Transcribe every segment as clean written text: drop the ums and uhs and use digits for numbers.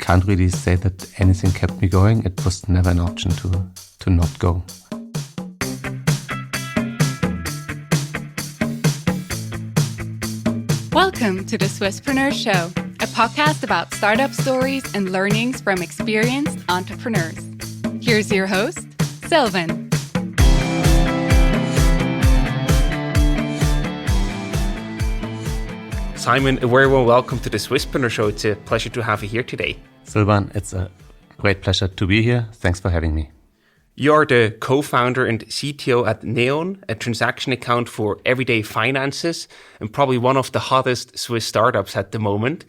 can't really say that anything kept me going. It was never an option to not go. Welcome to the Swisspreneur Show, a podcast about startup stories and learnings from experienced entrepreneurs. Here's your host, Sylvan. Simon, a very warm welcome to the Swisspreneur Show. It's a pleasure to have you here today. Sylvan, it's a great pleasure to be here. Thanks for having me. You're the co-founder and CTO at Neon, a transaction account for everyday finances, and probably one of the hottest Swiss startups at the moment.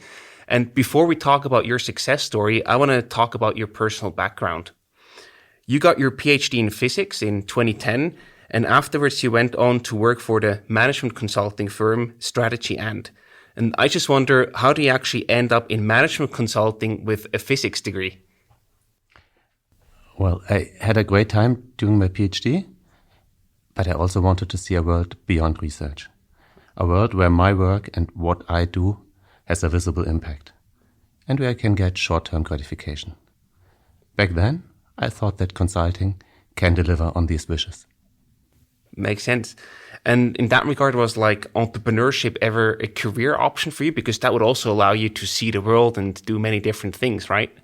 And before we talk about your success story, I want to talk about your personal background. You got your PhD in physics in 2010, and afterwards you went on to work for the management consulting firm Strategy And. And I just wonder, how do you actually end up in management consulting with a physics degree? Well, I had a great time doing my PhD, but I also wanted to see a world beyond research. A world where my work and what I do has a visible impact, and where I can get short-term gratification. Back then, I thought that consulting can deliver on these wishes. Makes sense. And in that regard, was like entrepreneurship ever a career option for you? Because that would also allow you to see the world and do many different things, right?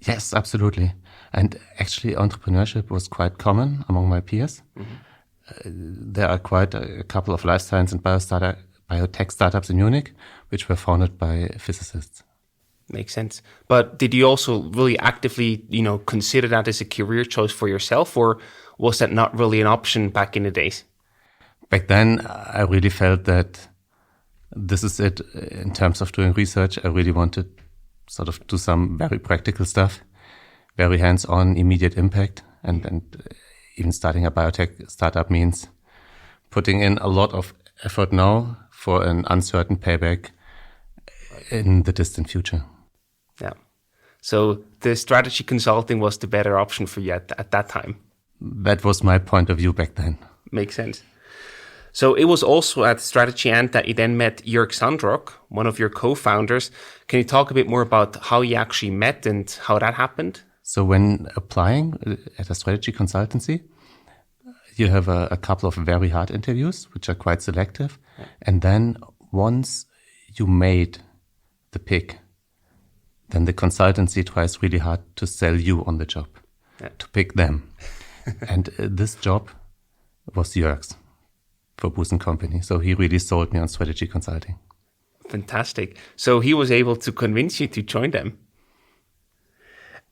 Yes, absolutely. And actually, entrepreneurship was quite common among my peers. Mm-hmm. There are quite a couple of life science and biotech startups in Munich, which were founded by physicists. Makes sense. But did you also really actively, consider that as a career choice for yourself, or was that not really an option back in the days? Back then, I really felt that this is it in terms of doing research. I really wanted sort of do some very practical stuff, very hands-on, immediate impact. And even starting a biotech startup means putting in a lot of effort now for an uncertain payback in the distant future. Yeah. So the strategy consulting was the better option for you at that time. That was my point of view back then. Makes sense. So it was also at Strategy And that you then met Jörg Sandrock, one of your co-founders. Can you talk a bit more about how you actually met and how that happened? So when applying at a strategy consultancy, you have a couple of very hard interviews, which are quite selective. Yeah. And then once you made the pick, then the consultancy tries really hard to sell you on the job, to pick them. And this job was Jörg's for Booz & Company. So he really sold me on strategy consulting. Fantastic. So he was able to convince you to join them.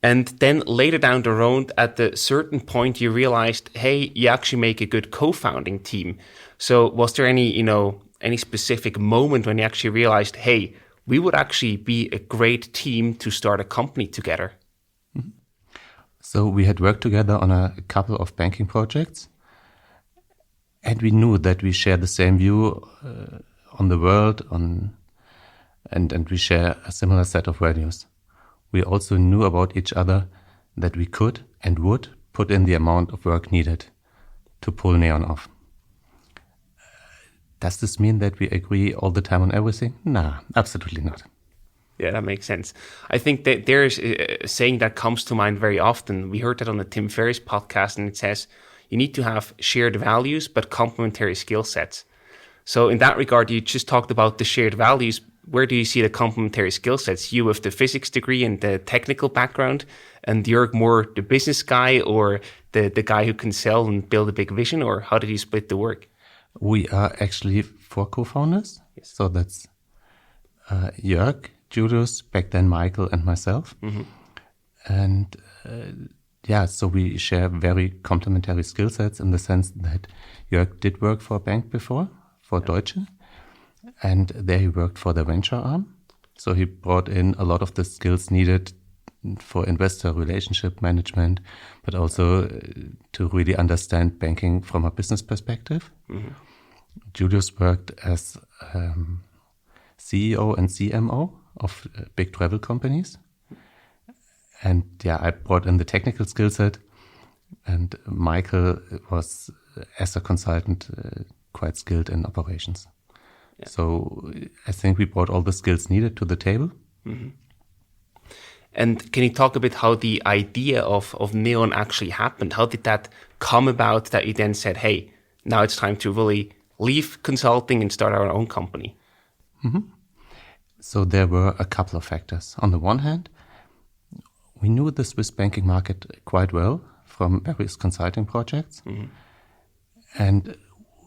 And then later down the road, at a certain point, you realized, hey, you actually make a good co-founding team. So was there any specific moment when you actually realized, hey, we would actually be a great team to start a company together? Mm-hmm. So we had worked together on a couple of banking projects. And we knew that we share the same view on the world, and we share a similar set of values. We also knew about each other that we could and would put in the amount of work needed to pull Neon off. Does this mean that we agree all the time on everything? Nah, absolutely not. Yeah, that makes sense. I think that there's a saying that comes to mind very often. We heard that on the Tim Ferriss podcast, and it says, you need to have shared values, but complementary skill sets. So in that regard, you just talked about the shared values. Where do you see the complementary skill sets? You with the physics degree and the technical background, and Jörg more the business guy, or the guy who can sell and build a big vision, or how did you split the work? We are actually 4 co-founders. Yes. So that's Jörg, Julius, back then Michael, and myself. Mm-hmm. And so we share very complementary skill sets in the sense that Jörg did work for a bank before, for Deutsche, and there he worked for the venture arm. So he brought in a lot of the skills needed for investor relationship management, but also to really understand banking from a business perspective. Mm-hmm. Julius worked as CEO and CMO of big travel companies. And I brought in the technical skill set, and Michael was, as a consultant, quite skilled in operations. Yeah. So I think we brought all the skills needed to the table. Mm-hmm. And can you talk a bit how the idea of Neon actually happened? How did that come about that you then said, hey, now it's time to really leave consulting and start our own company? So there were a couple of factors. On the one hand, we knew the Swiss banking market quite well from various consulting projects. And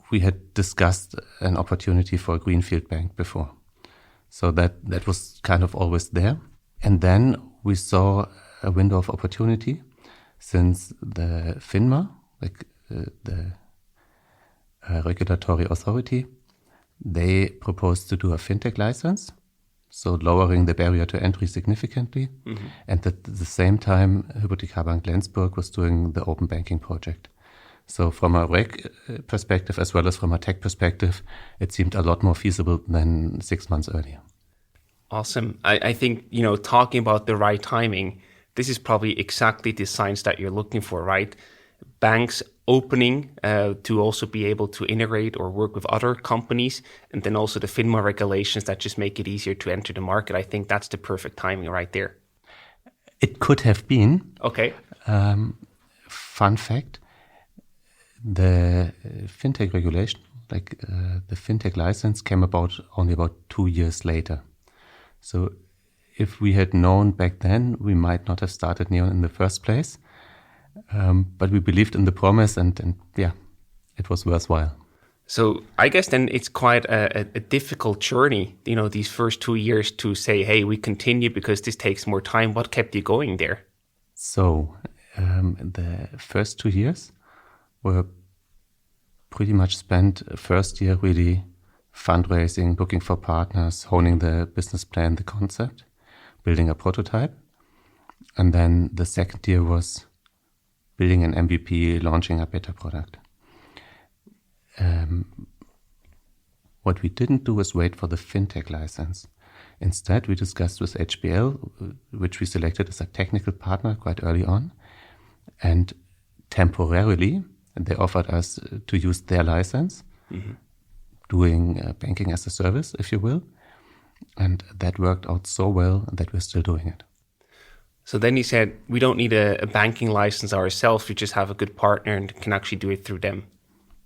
we had discussed an opportunity for a greenfield bank before. So that was kind of always there. And then we saw a window of opportunity since the FINMA, the regulatory authority, they proposed to do a fintech license, so lowering the barrier to entry significantly. And at the same time, Hypothekarbank Lenzburg was doing the open banking project. So from a reg perspective, as well as from a tech perspective, it seemed a lot more feasible than 6 months earlier. Awesome. I think, talking about the right timing, this is probably exactly the signs that you're looking for, right? Banks opening to also be able to integrate or work with other companies, and then also the FINMA regulations that just make it easier to enter the market. I think that's the perfect timing right there. It could have been. Okay. Fun fact, the fintech regulation, the fintech license came only about 2 years later. So if we had known back then, we might not have started Neon in the first place. But we believed in the promise and it was worthwhile. So I guess then it's quite a difficult journey, these first 2 years to say, hey, we continue because this takes more time. What kept you going there? So the first 2 years were pretty much spent first year really fundraising, looking for partners, honing the business plan, the concept, building a prototype. And then the second year was building an MVP, launching a beta product. What we didn't do was wait for the fintech license. Instead, we discussed with HBL, which we selected as a technical partner quite early on. And temporarily, they offered us to use their license, doing banking as a service, if you will. And that worked out so well that we're still doing it. So then you said, we don't need a banking license ourselves. We just have a good partner and can actually do it through them.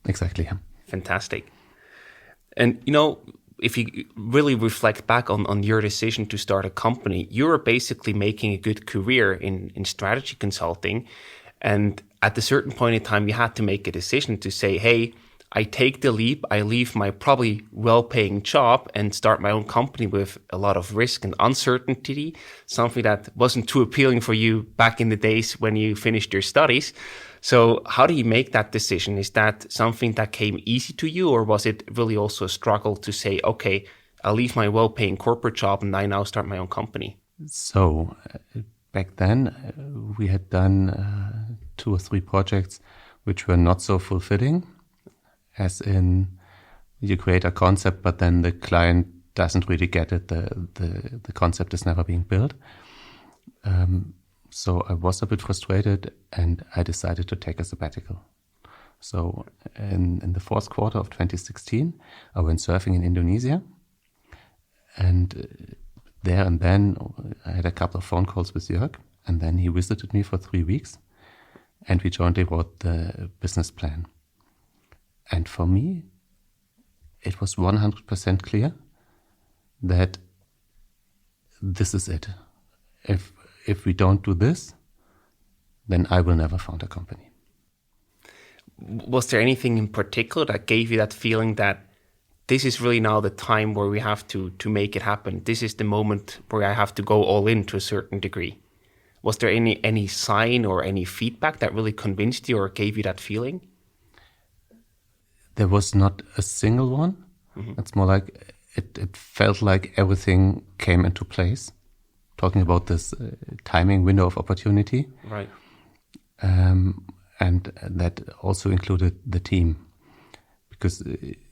Exactly. Yeah. Fantastic. And, if you really reflect back on your decision to start a company, you were basically making a good career in strategy consulting. And at a certain point in time, you had to make a decision to say, hey, I take the leap, I leave my probably well-paying job and start my own company with a lot of risk and uncertainty, something that wasn't too appealing for you back in the days when you finished your studies. So how do you make that decision? Is that something that came easy to you, or was it really also a struggle to say, okay, I'll leave my well-paying corporate job and I now start my own company? So back then, we had done 2 or 3 projects which were not so fulfilling. As in, you create a concept, but then the client doesn't really get it. The concept is never being built. So I was a bit frustrated, and I decided to take a sabbatical. So in the fourth quarter of 2016, I went surfing in Indonesia. And there and then, I had a couple of phone calls with Jörg, and then he visited me for 3 weeks, and we jointly wrote the business plan. And for me, it was 100% clear that this is it. If we don't do this, then I will never found a company. Was there anything in particular that gave you that feeling that this is really now the time where we have to make it happen? This is the moment where I have to go all in to a certain degree. Was there any sign or any feedback that really convinced you or gave you that feeling? There was not a single one. It's more like it felt like everything came into place. Talking about this timing window of opportunity. Right. And that also included the team. Because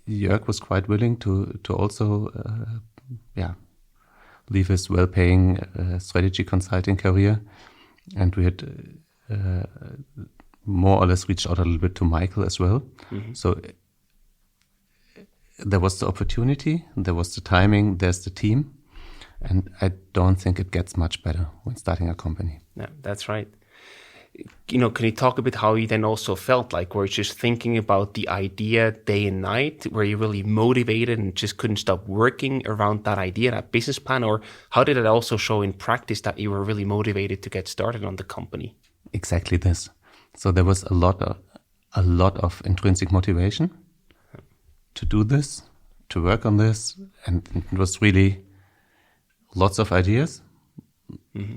Jörg was quite willing to also leave his well-paying strategy consulting career. And we had more or less reached out a little bit to Michael as well. So there was the opportunity, there was the timing, there's the team. And I don't think it gets much better when starting a company. Yeah, that's right. Can you talk a bit how you then also felt like, were you just thinking about the idea day and night? Were you really motivated and just couldn't stop working around that idea, that business plan? Or how did it also show in practice that you were really motivated to get started on the company? Exactly this. So there was a lot of intrinsic motivation to do this, to work on this. And it was really lots of ideas,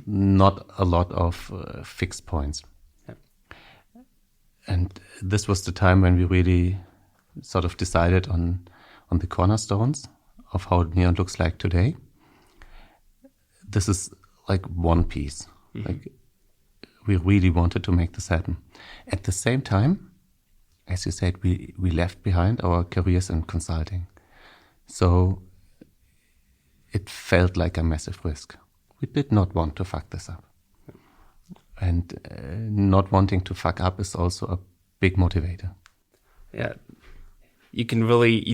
not a lot of fixed points. Yeah. And this was the time when we really sort of decided on the cornerstones of how Neon looks like today. This is like one piece. Like we really wanted to make this happen. At the same time, as you said, we left behind our careers in consulting. So it felt like a massive risk. We did not want to fuck this up. And not wanting to fuck up is also a big motivator. Yeah. You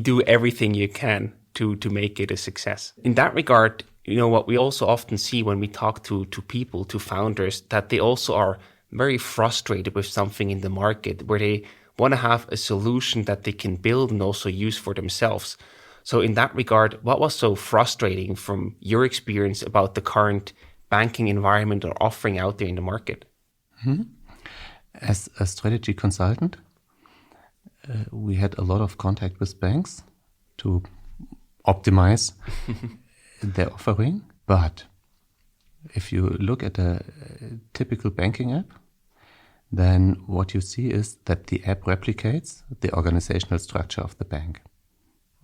do everything you can to make it a success. In that regard, what we also often see when we talk to people, to founders, that they also are very frustrated with something in the market where they want to have a solution that they can build and also use for themselves. So in that regard, what was so frustrating from your experience about the current banking environment or offering out there in the market? As a strategy consultant, we had a lot of contact with banks to optimize their offering. But if you look at a typical banking app, then what you see is that the app replicates the organizational structure of the bank.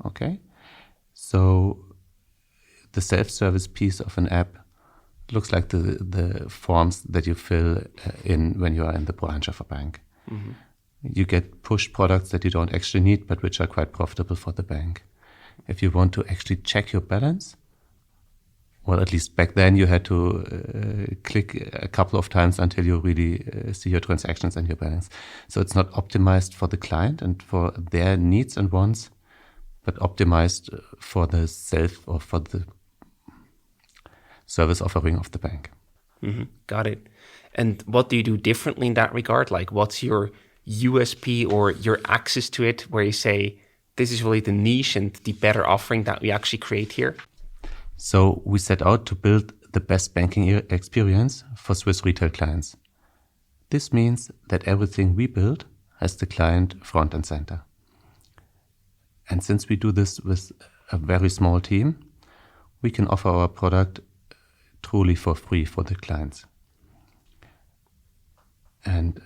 Okay? So the self-service piece of an app looks like the forms that you fill in when you are in the branch of a bank. You get push products that you don't actually need, but which are quite profitable for the bank. If you want to actually check your balance, well, at least back then you had to click a couple of times until you really see your transactions and your balance. So it's not optimized for the client and for their needs and wants, but optimized for the or for the service offering of the bank. Got it. And what do you do differently in that regard? Like, what's your USP or your access to it where you say, this is really the niche and the better offering that we actually create here? So we set out to build the best banking experience for Swiss retail clients. This means that everything we build has the client front and center. And since we do this with a very small team, we can offer our product truly for free for the clients. And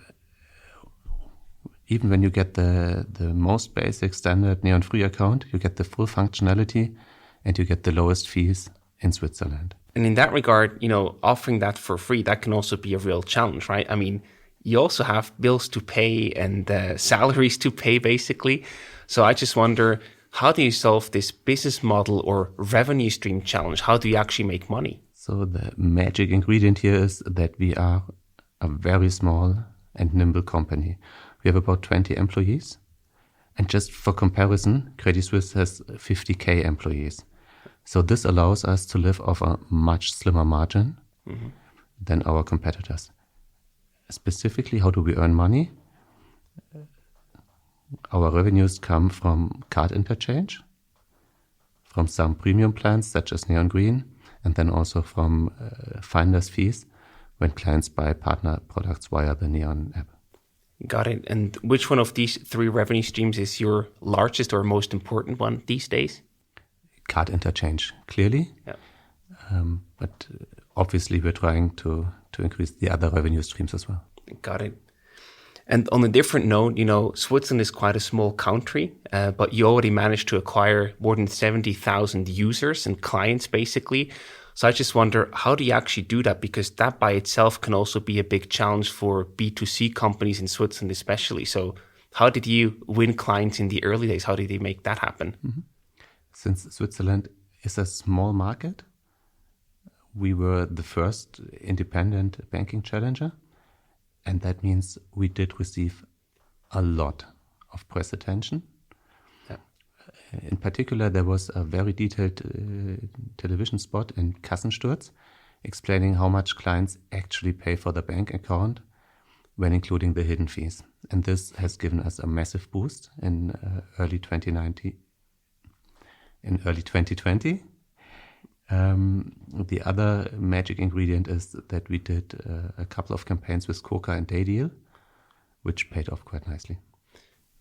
even when you get the most basic standard Neon free account, you get the full functionality and you get the lowest fees in Switzerland. And in that regard, offering that for free, that can also be a real challenge, right? I mean, you also have bills to pay and salaries to pay, basically. So I just wonder, how do you solve this business model or revenue stream challenge? How do you actually make money? So the magic ingredient here is that we are a very small and nimble company. We have about 20 employees. And just for comparison, Credit Suisse has 50K employees. So this allows us to live off a much slimmer margin than our competitors. Specifically, how do we earn money? Our revenues come from card interchange, from some premium plans such as Neon Green, and then also from finder's fees when clients buy partner products via the Neon app. Got it. And which one of these three revenue streams is your largest or most important one these days? Card interchange, clearly. Yeah. But obviously we're trying to increase the other revenue streams as well. Got it. And on a different note, Switzerland is quite a small country, but you already managed to acquire more than 70,000 users and clients, basically. So I just wonder, how do you actually do that? Because that by itself can also be a big challenge for B2C companies in Switzerland, especially. So how did you win clients in the early days? How did you make that happen? Since Switzerland is a small market, we were the first independent banking challenger. And that means we did receive a lot of press attention. Yeah. In particular, there was a very detailed television spot in Kassensturz explaining how much clients actually pay for the bank account when including the hidden fees. And this has given us a massive boost in early 2020. The other magic ingredient is that we did a couple of campaigns with Coca and Daydeal, which paid off quite nicely.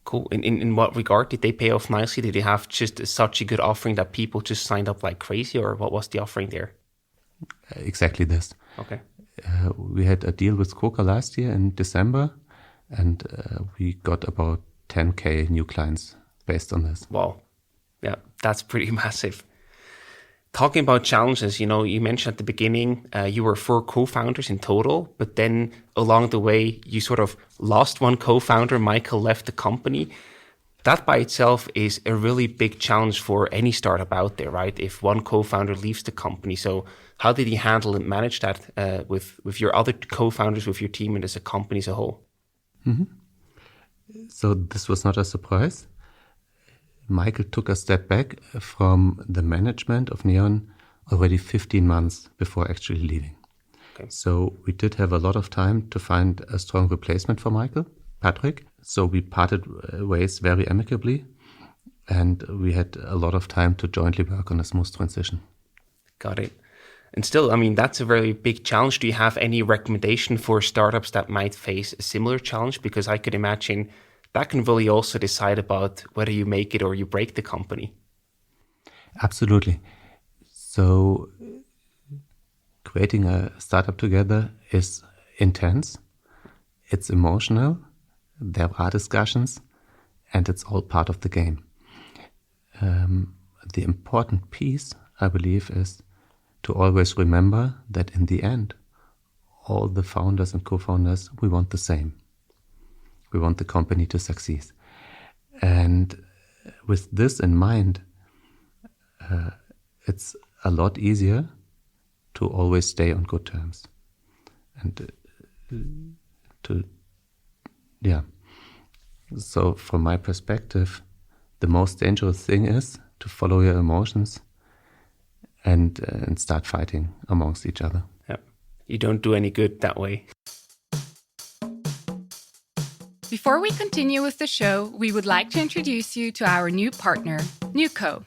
Cool. In what regard did they pay off nicely? Did they have just such a good offering that people just signed up like crazy, or what was the offering there? Exactly this. Okay. We had a deal with Coca last year in December, and we got about 10K new clients based on this. Wow. Yeah, that's pretty massive. Talking about challenges, you mentioned at the beginning you were 4 co-founders in total, but then along the way you sort of lost one co-founder. Michael left the company. That by itself is a really big challenge for any startup out there, right? If one co-founder leaves the company. So how did you handle and manage that with your other co-founders, with your team and as a company as a whole? Mm-hmm. So this was not a surprise. Michael took a step back from the management of Neon already 15 months before actually leaving. Okay. So we did have a lot of time to find a strong replacement for Michael, Patrick. So we parted ways very amicably, and we had a lot of time to jointly work on a smooth transition. Got it. And still, that's a very big challenge. Do you have any recommendation for startups that might face a similar challenge? Because I could imagine that can really also decide about whether you make it or you break the company. Absolutely. So creating a startup together is intense. It's emotional. There are discussions, and it's all part of the game. The important piece, I believe, is to always remember that in the end, all the founders and co-founders, we want the same. We want the company to succeed. And with this in mind, it's a lot easier to always stay on good terms. And So from my perspective, the most dangerous thing is to follow your emotions and start fighting amongst each other. Yeah, you don't do any good that way. Before we continue with the show, we would like to introduce you to our new partner, Newco.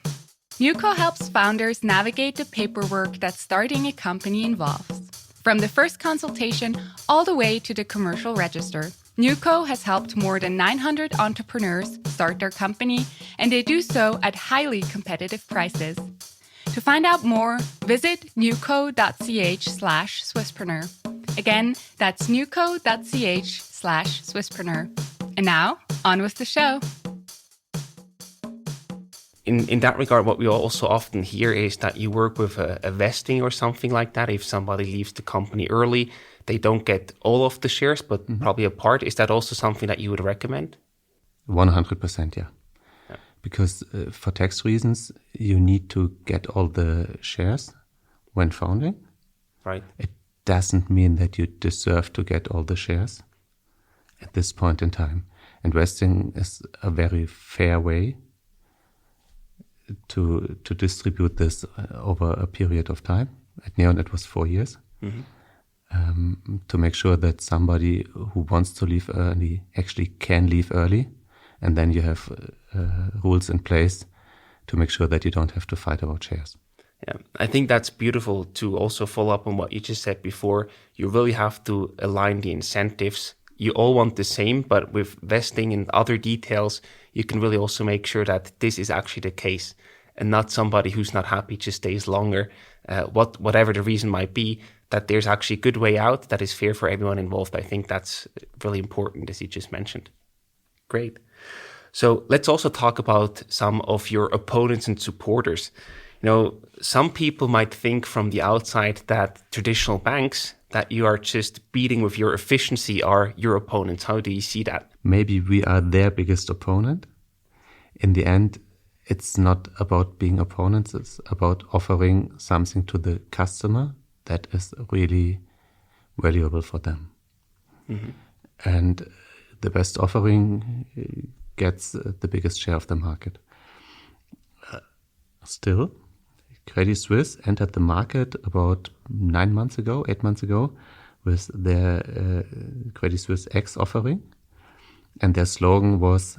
Newco helps founders navigate the paperwork that starting a company involves. From the first consultation all the way to the commercial register, Newco has helped more than 900 entrepreneurs start their company, and they do so at highly competitive prices. To find out more, visit newco.ch/Swisspreneur. Again, that's newco.ch/Swisspreneur. And now, on with the show. In that regard, what we also often hear is that you work with a vesting or something like that. If somebody leaves the company early, they don't get all of the shares, but probably a part. Is that also something that you would recommend? 100%, yeah. Because for tax reasons, you need to get all the shares when founding. Right. It doesn't mean that you deserve to get all the shares at this point in time. And vesting is a very fair way to distribute this over a period of time. At Neon, it was 4 years. To make sure that somebody who wants to leave early actually can leave early. And then you have rules in place to make sure that you don't have to fight about shares. Yeah, I think that's beautiful to also follow up on what you just said before. You really have to align the incentives. You all want the same, but with vesting and other details, you can really also make sure that this is actually the case and not somebody who's not happy just stays longer, whatever the reason might be, that there's actually a good way out that is fair for everyone involved. I think that's really important, as you just mentioned. Great. So let's also talk about some of your opponents and supporters. Some people might think from the outside that traditional banks, that you are just beating with your efficiency, are your opponents. How do you see that? Maybe we are their biggest opponent. In the end, it's not about being opponents. It's about offering something to the customer that is really valuable for them. And the best offering gets the biggest share of the market. still, Credit Suisse entered the market about 8 months ago, with their Credit Suisse X offering. And their slogan was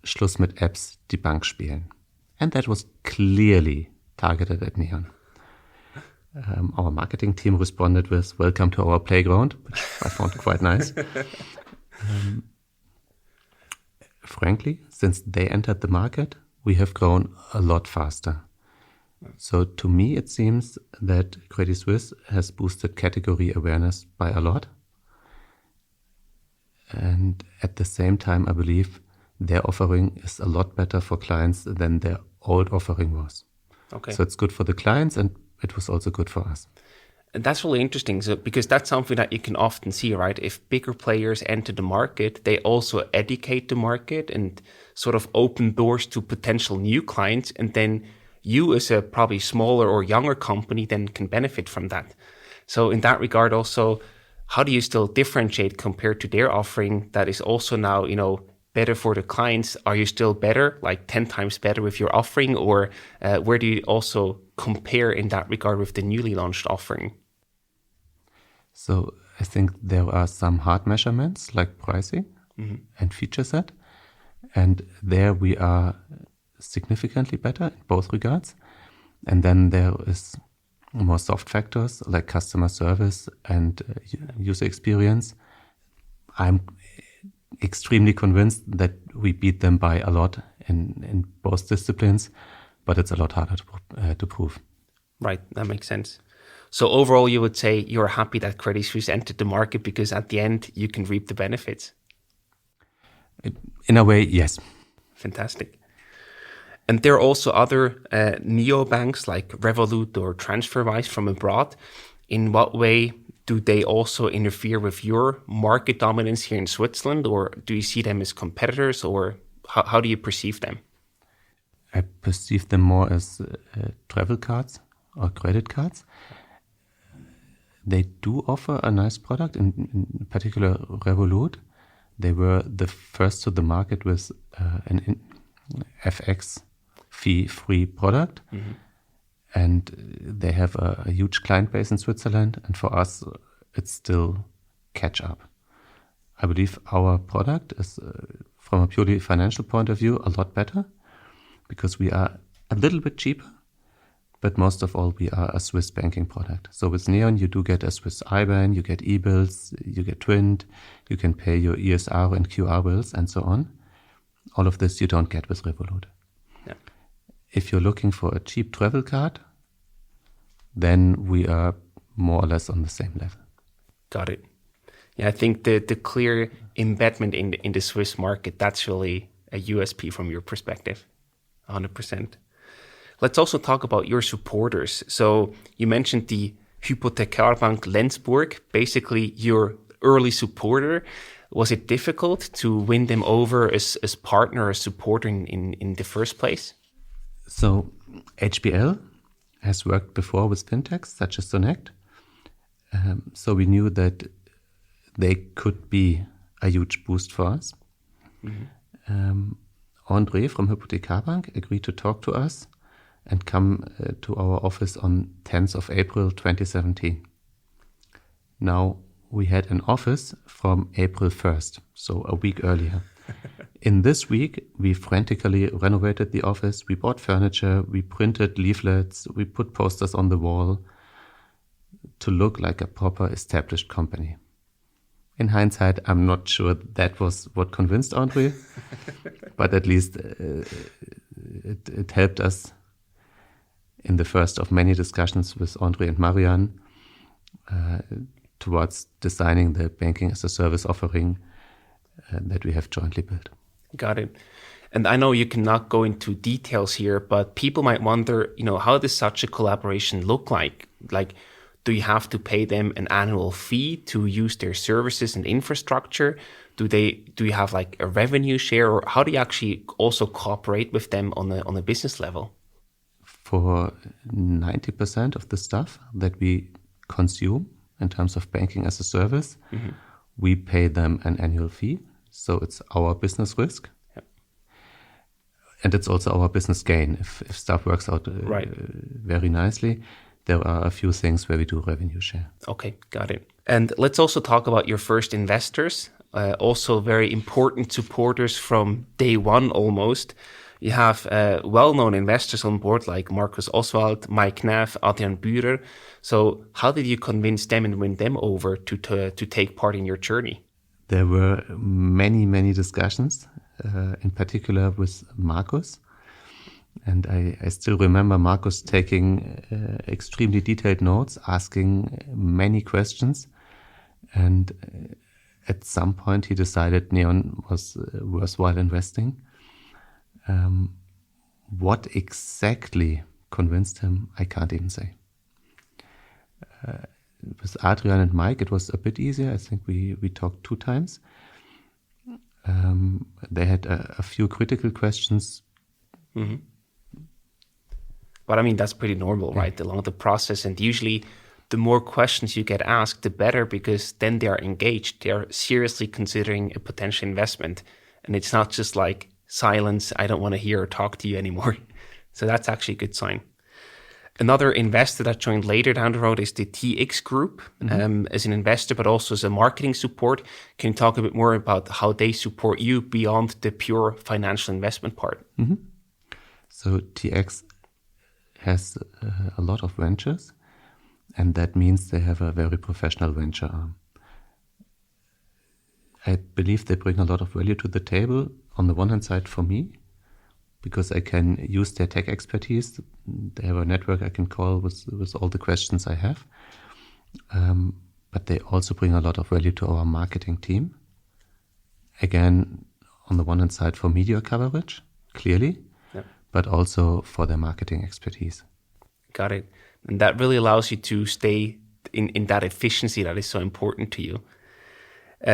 Schluss mit Apps, die Bank spielen. And that was clearly targeted at Neon. Our marketing team responded with welcome to our playground, which I found quite nice. Frankly, since they entered the market, we have grown a lot faster. So to me, it seems that Credit Suisse has boosted category awareness by a lot. And at the same time, I believe their offering is a lot better for clients than their old offering was. Okay. So it's good for the clients, and it was also good for us. And that's really interesting, because that's something that you can often see, right? If bigger players enter the market, they also educate the market and sort of open doors to potential new clients. And then you, as a probably smaller or younger company, then can benefit from that. So in that regard also, how do you still differentiate compared to their offering that is also now, better for the clients? Are you still better, like 10 times better with your offering? Or where do you also compare in that regard with the newly launched offering? So I think there are some hard measurements like pricing and feature set. And there we are significantly better in both regards. And then there is more soft factors like customer service and user experience. I'm extremely convinced that we beat them by a lot in both disciplines, but it's a lot harder to prove. Right, that makes sense. So overall, you would say you're happy that Credit Suisse entered the market because at the end, you can reap the benefits? In a way, yes. Fantastic. And there are also other neobanks like Revolut or TransferWise from abroad. In what way do they also interfere with your market dominance here in Switzerland, or do you see them as competitors, or how do you perceive them? I perceive them more as travel cards or credit cards. They do offer a nice product, in particular Revolut. They were the first to the market with an FX fee-free product. Mm-hmm. And they have a huge client base in Switzerland. And for us, it's still catch up. I believe our product is, from a purely financial point of view, a lot better because we are a little bit cheaper. But most of all, we are a Swiss banking product. So with Neon, you do get a Swiss IBAN, you get e-bills, you get twinned, you can pay your ESR and QR bills and so on. All of this you don't get with Revolut. Yeah. If you're looking for a cheap travel card, then we are more or less on the same level. Got it. Yeah, I think the clear embedment in the Swiss market, that's really a USP from your perspective, 100%. Let's also talk about your supporters. So you mentioned the Hypothekarbank Lenzburg, basically your early supporter. Was it difficult to win them over as partner or supporter in the first place? So HBL has worked before with fintechs such as Sonect. So we knew that they could be a huge boost for us. Mm-hmm. André from Hypothekarbank agreed to talk to us and come to our office on 10th of April 2017. Now, we had an office from April 1st, so a week earlier. In this week, we frantically renovated the office, we bought furniture, we printed leaflets, we put posters on the wall to look like a proper established company. In hindsight, I'm not sure that was what convinced André, but at least it helped us in the first of many discussions with André and Marianne towards designing the banking as a service offering that we have jointly built. Got it. And I know you cannot go into details here, but people might wonder, how does such a collaboration look like? Like, do you have to pay them an annual fee to use their services and infrastructure? Do you have like a revenue share, or how do you actually also cooperate with them on a business level? For 90% of the stuff that we consume in terms of banking as a service, mm-hmm. we pay them an annual fee. So it's our business risk. Yep. and it's also our business gain. If stuff works out very nicely, there are a few things where we do revenue share. Okay, got it. And let's also talk about your first investors, also very important supporters from day one almost. You have well-known investors on board like Markus Oswald, Mike Neff, Adrian Bührer. So how did you convince them and win them over to take part in your journey? There were many discussions, in particular with Markus. And I still remember Markus taking extremely detailed notes, asking many questions. And at some point he decided Neon was worthwhile investing. What exactly convinced him, I can't even say. With Adrian and Mike, it was a bit easier. I think we talked 2 times. They had a few critical questions. Mm-hmm. But I mean, that's pretty normal, right? Along the process. And usually the more questions you get asked, the better, because then they are engaged. They are seriously considering a potential investment. And it's not just like silence, I don't want to hear or talk to you anymore. So that's actually a good sign. Another investor that joined later down the road is the TX Group, as an investor, but also as a marketing support. Can you talk a bit more about how they support you beyond the pure financial investment part? Mm-hmm. So TX has a lot of ventures, and that means they have a very professional venture arm. I believe they bring a lot of value to the table, on the one hand side for me, because I can use their tech expertise. They have a network I can call with all the questions I have. But they also bring a lot of value to our marketing team. Again, on the one hand side for media coverage, clearly, but also for their marketing expertise. Got it. And that really allows you to stay in that efficiency that is so important to you.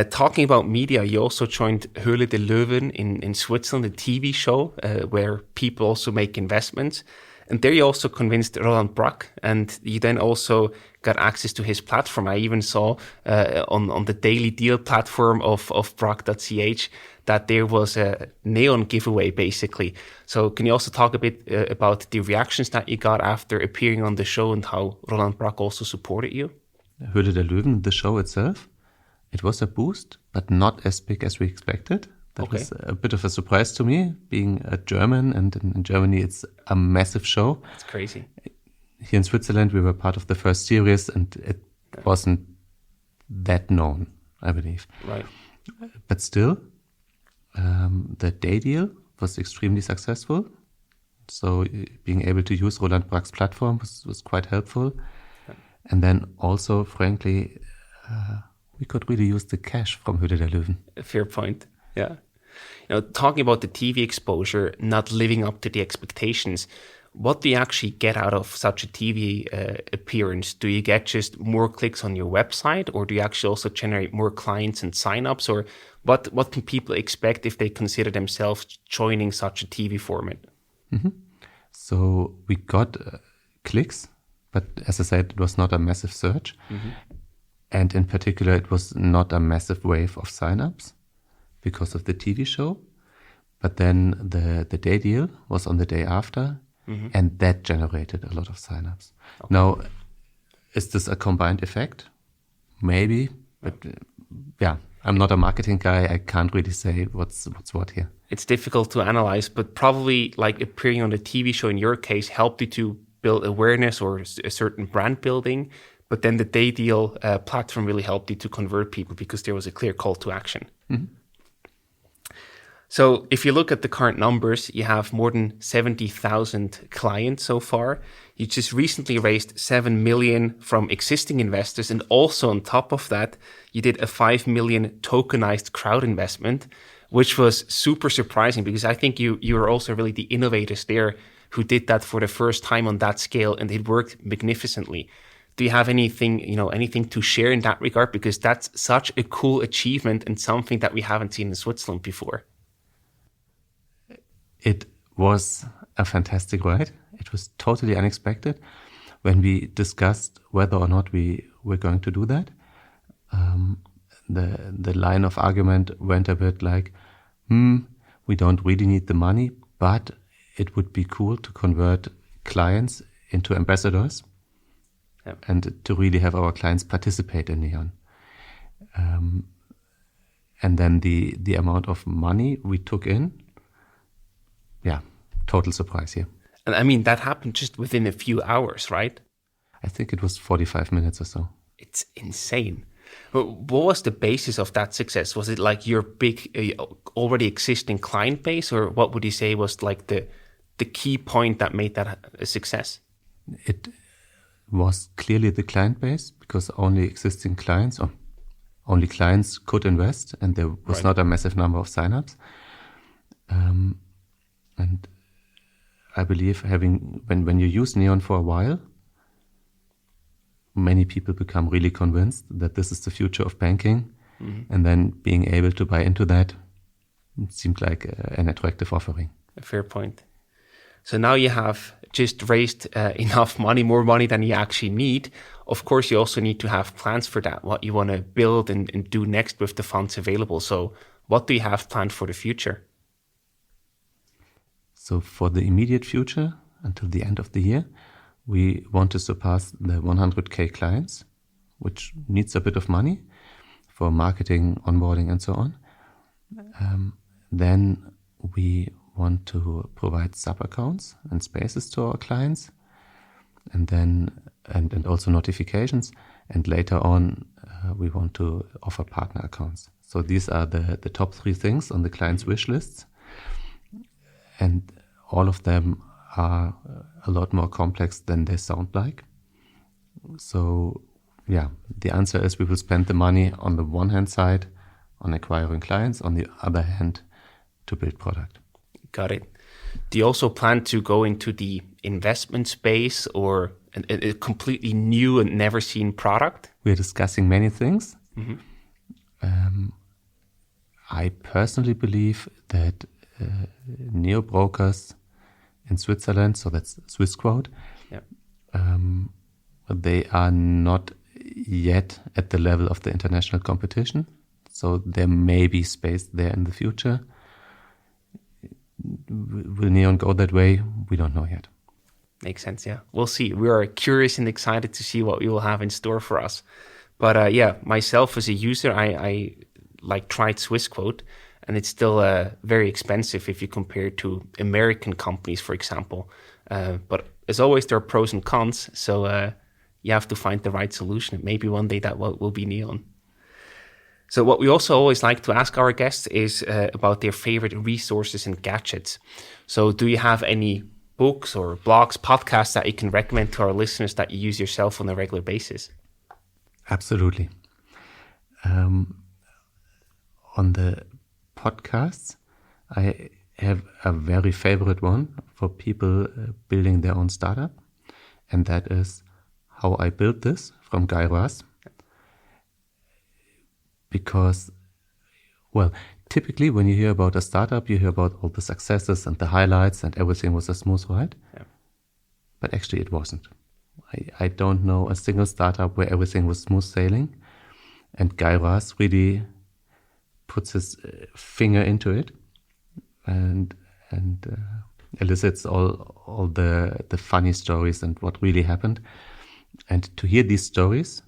Talking about media, you also joined Höhle de Löwen in Switzerland, a TV show where people also make investments. And there you also convinced Roland Brack, and you then also got access to his platform. I even saw on the daily deal platform of Brack.ch that there was a Neon giveaway, basically. So can you also talk a bit about the reactions that you got after appearing on the show and how Roland Brack also supported you? Höhle der Löwen, the show itself, it was a boost, but not as big as we expected. That was a bit of a surprise to me, being a German, and in Germany it's a massive show. It's crazy. Here in Switzerland we were part of the first series, and it wasn't that known, I believe. Right. But still, the day deal was extremely successful. So being able to use Roland Brack's platform was quite helpful. Yeah. And then also, frankly, we could really use the cash from Höhle der Löwen. Fair point. Yeah. You know, talking about the TV exposure not living up to the expectations, what do you actually get out of such a TV appearance? Do you get just more clicks on your website, or do you actually also generate more clients and signups? Or what can people expect if they consider themselves joining such a TV format? Mm-hmm. So we got clicks, but as I said, it was not a massive surge. Mm-hmm. And in particular, it was not a massive wave of signups because of the TV show. But then the day deal was on the day after, and that generated a lot of signups. Okay. Now, is this a combined effect? Maybe, but I'm not a marketing guy. I can't really say what's what here. It's difficult to analyze, but probably like appearing on a TV show in your case helped you to build awareness or a certain brand building. But then the day deal platform really helped you to convert people because there was a clear call to action. Mm-hmm. So if you look at the current numbers, you have more than 70,000 clients so far. You just recently raised 7 million from existing investors. And also on top of that, you did a 5 million tokenized crowd investment, which was super surprising because I think you were also really the innovators there who did that for the first time on that scale, and it worked magnificently. Do you have anything to share in that regard? Because that's such a cool achievement and something that we haven't seen in Switzerland before. It was a fantastic ride. It was totally unexpected. When we discussed whether or not we were going to do that, the line of argument went a bit like, we don't really need the money, but it would be cool to convert clients into ambassadors and to really have our clients participate in Neon. And then the amount of money we took in, total surprise here. And I mean, that happened just within a few hours, right? I think it was 45 minutes or so. It's insane. What was the basis of that success? Was it like your big, already existing client base, or what would you say was like the key point that made that a success? It was clearly the client base, because only existing clients or only clients could invest, and there was not a massive number of signups. And I believe when you use Neon for a while, many people become really convinced that this is the future of banking, and then being able to buy into that seemed like an attractive offering. A fair point. So now you have just raised enough money, more money than you actually need. Of course, you also need to have plans for that, what you want to build and do next with the funds available. So what do you have planned for the future? So for the immediate future, until the end of the year, we want to surpass the 100K clients, which needs a bit of money for marketing, onboarding, and so on. Then we want to provide sub-accounts and spaces to our clients, and then and also notifications. And later on, we want to offer partner accounts. So these are the top 3 things on the client's wish lists. And all of them are a lot more complex than they sound like. So the answer is we will spend the money on the one hand side on acquiring clients, on the other hand to build product. Got it. Do you also plan to go into the investment space or a completely new and never seen product? We're discussing many things. I personally believe that neo-brokers in Switzerland, so that's Swiss quote, they are not yet at the level of the international competition. So there may be space there in the future. Will Neon go that way? We don't know yet. Makes sense, yeah. We'll see. We are curious and excited to see what you will have in store for us. But myself as a user, I tried Swissquote, and it's still very expensive if you compare it to American companies, for example. But as always, there are pros and cons, so you have to find the right solution. Maybe one day that will be Neon. So what we also always like to ask our guests is about their favorite resources and gadgets. So do you have any books or blogs, podcasts that you can recommend to our listeners that you use yourself on a regular basis? Absolutely. On the podcasts, I have a very favorite one for people building their own startup, and that is How I Built This from Guy Raz. Because, typically when you hear about a startup, you hear about all the successes and the highlights and everything was a smooth ride. Yeah. But actually it wasn't. I don't know a single startup where everything was smooth sailing. And Guy Raz really puts his finger into it and elicits all the funny stories and what really happened. And to hear these stories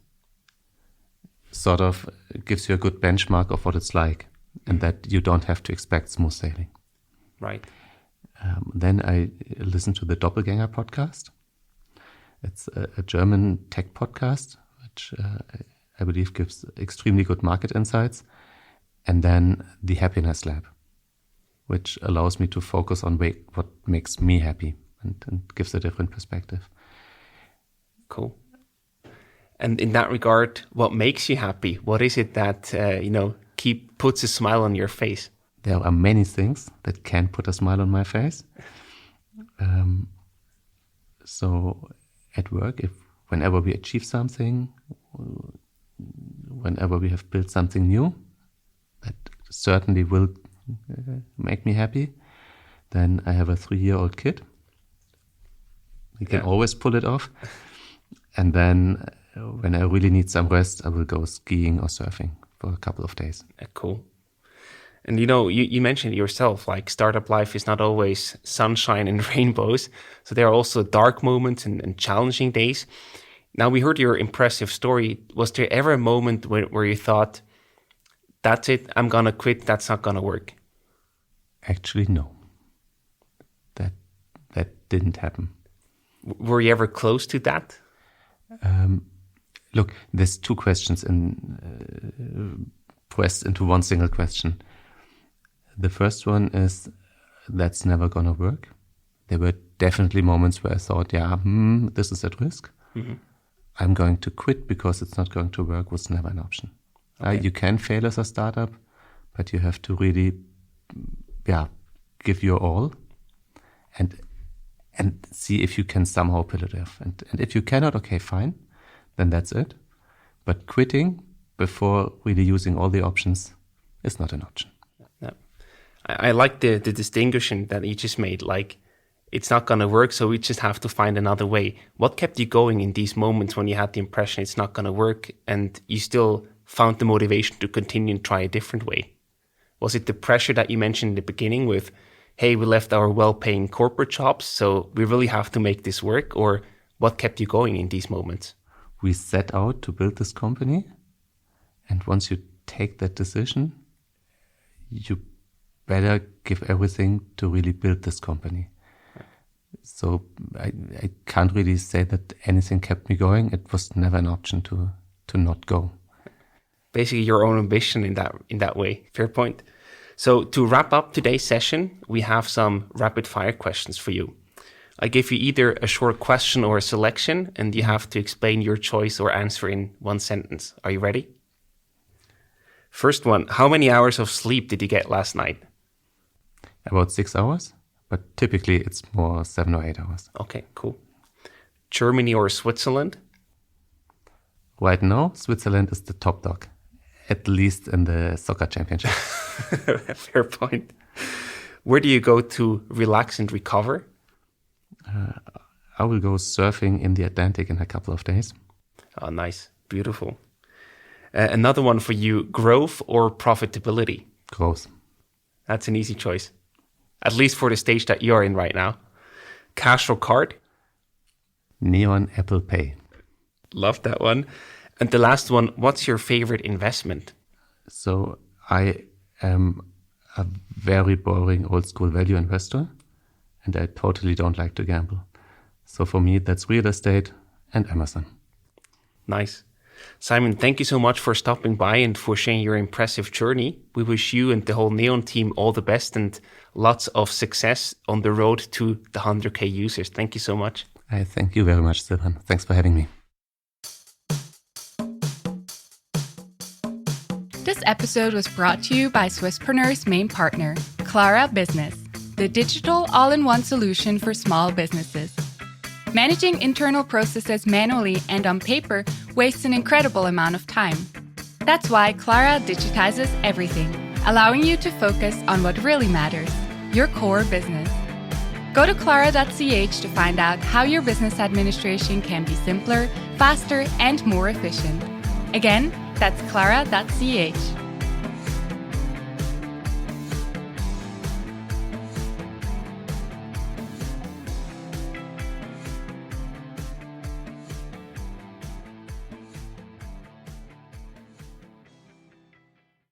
sort of gives you a good benchmark of what it's like, and that you don't have to expect smooth sailing. Right. Then I listened to the Doppelganger podcast. It's a German tech podcast, which I believe gives extremely good market insights. And then the Happiness Lab, which allows me to focus on what makes me happy and gives a different perspective. Cool. And in that regard, what makes you happy? What is it that, puts a smile on your face? There are many things that can put a smile on my face. So at work, whenever we achieve something, whenever we have built something new, that certainly will make me happy. Then I have a 3-year-old kid. We can always pull it off. And then when I really need some rest, I will go skiing or surfing for a couple of days. Cool. And you mentioned it yourself, like startup life is not always sunshine and rainbows. So there are also dark moments and challenging days. Now, we heard your impressive story. Was there ever a moment where you thought, that's it, I'm going to quit, that's not going to work? Actually, no. That didn't happen. Were you ever close to that? Look, there's two questions pressed into one single question. The first one is, that's never going to work. There were definitely moments where I thought, this is at risk. Mm-hmm. I'm going to quit because it's not going to work was never an option. Okay. You can fail as a startup, but you have to really, give your all and see if you can somehow pull it off. And if you cannot, okay, fine, then that's it. But quitting before really using all the options is not an option. No. I like the distinction that you just made, like, it's not going to work, so we just have to find another way. What kept you going in these moments when you had the impression it's not going to work and you still found the motivation to continue and try a different way? Was it the pressure that you mentioned in the beginning with, hey, we left our well-paying corporate jobs, so we really have to make this work? Or what kept you going in these moments? We set out to build this company. And once you take that decision, you better give everything to really build this company. So I can't really say that anything kept me going. It was never an option to not go. Basically your own ambition in that way. Fair point. So to wrap up today's session, we have some rapid fire questions for you. I give you either a short question or a selection, and you have to explain your choice or answer in one sentence. Are you ready? First one, how many hours of sleep did you get last night? About 6 hours, but typically it's more 7 or 8 hours. Okay, cool. Germany or Switzerland? Right now, Switzerland is the top dog, at least in the soccer championship. Fair point. Where do you go to relax and recover? I will go surfing in the Atlantic in a couple of days. Oh, nice. Beautiful. Another one for you, growth or profitability? Growth. That's an easy choice. At least for the stage that you're in right now. Cash or card? Neon Apple Pay. Love that one. And the last one, what's your favorite investment? So I am a very boring old school value investor, and I totally don't like to gamble. So for me, that's real estate and Amazon. Nice. Simon, thank you so much for stopping by and for sharing your impressive journey. We wish you and the whole Neon team all the best and lots of success on the road to the 100K users. Thank you so much. I thank you very much, Stefan. Thanks for having me. This episode was brought to you by Swisspreneurs' main partner, Clara Business, the digital all-in-one solution for small businesses. Managing internal processes manually and on paper wastes an incredible amount of time. That's why Clara digitizes everything, allowing you to focus on what really matters, your core business. Go to clara.ch to find out how your business administration can be simpler, faster, and more efficient. Again, that's clara.ch.